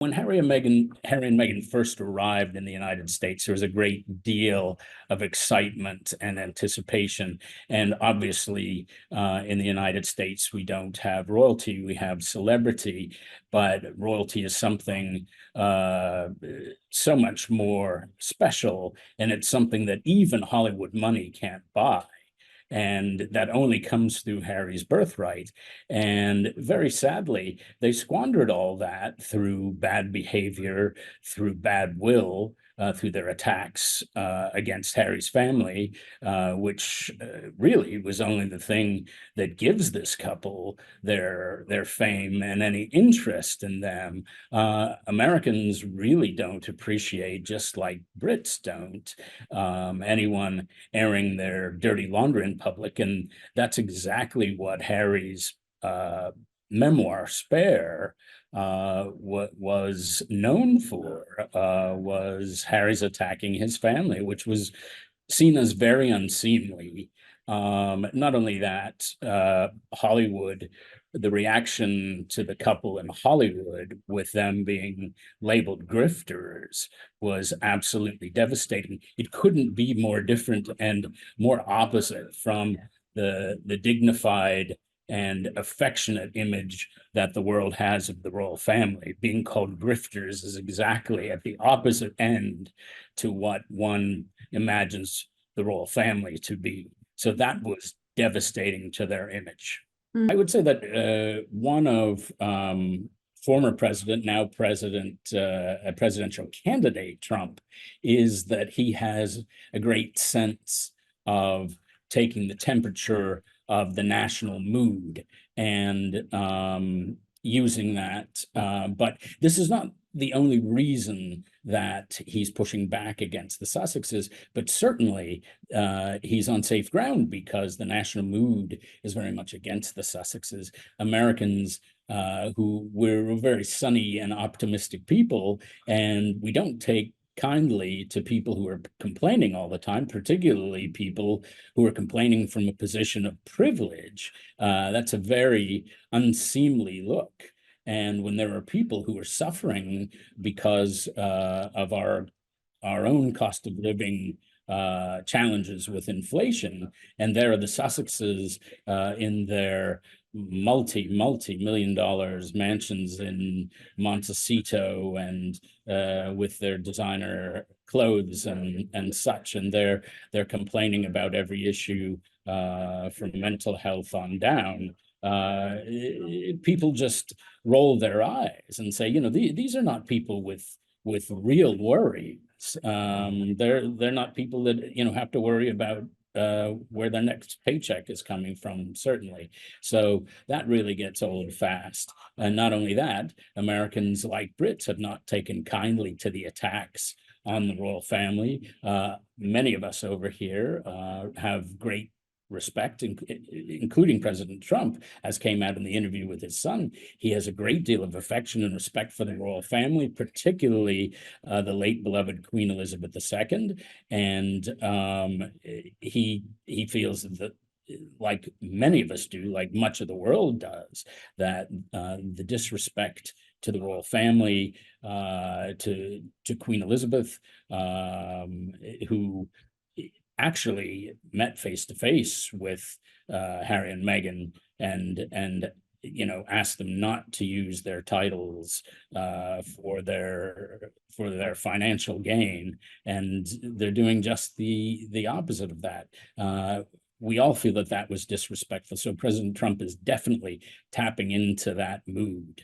When Harry and Meghan first arrived in the United States, there was a great deal of excitement and anticipation. And obviously, in the United States, we don't have royalty, we have celebrity, but royalty is something so much more special. And it's something that even Hollywood money can't buy. And that only comes through Harry's birthright. And very sadly, they squandered all that through bad behavior, through bad will, through their attacks against Harry's family, which really was only the thing that gives this couple their fame and any interest in them. Americans really don't appreciate, just like Brits don't, anyone airing their dirty laundry in public. And that's exactly what Harry's memoir, Spare, was known for, was Harry's attacking his family, which was seen as very unseemly. Not only that, Hollywood, the reaction to the couple in Hollywood with them being labeled grifters was absolutely devastating. It couldn't be more different and more opposite from the dignified and affectionate image that the world has of the royal family. Being called grifters is exactly at the opposite end to what one imagines the royal family to be. So that was devastating to their image. I would say that one of former president, now president, a presidential candidate, Trump, is that he has a great sense of taking the temperature of the national mood and using that. But this is not the only reason that he's pushing back against the Sussexes, but certainly he's on safe ground because the national mood is very much against the Sussexes. Americans who we're very sunny and optimistic people, and we don't take kindly to people who are complaining all the time, particularly people who are complaining from a position of privilege. That's a very unseemly look. And when there are people who are suffering because of our own cost of living challenges with inflation, and there are the Sussexes in their multi-million dollars mansions in Montecito and with their designer clothes and such, and they're complaining about every issue from mental health on down. People just roll their eyes and say, these are not people with real worries. They're not people that have to worry about where their next paycheck is coming from, certainly. So that really gets old fast. And not only that, Americans, like Brits, have not taken kindly to the attacks on the royal family. Many of us over here have great respect, including President Trump, as came out in the interview with his son. He has a great deal of affection and respect for the royal family, particularly the late beloved Queen Elizabeth II. And he feels that, like many of us do, like much of the world does, that the disrespect to the royal family, to Queen Elizabeth, who actually met face to face with Harry and Meghan and asked them not to use their titles for their financial gain, and they're doing just the opposite of that. We all feel that was disrespectful. So President Trump is definitely tapping into that mood.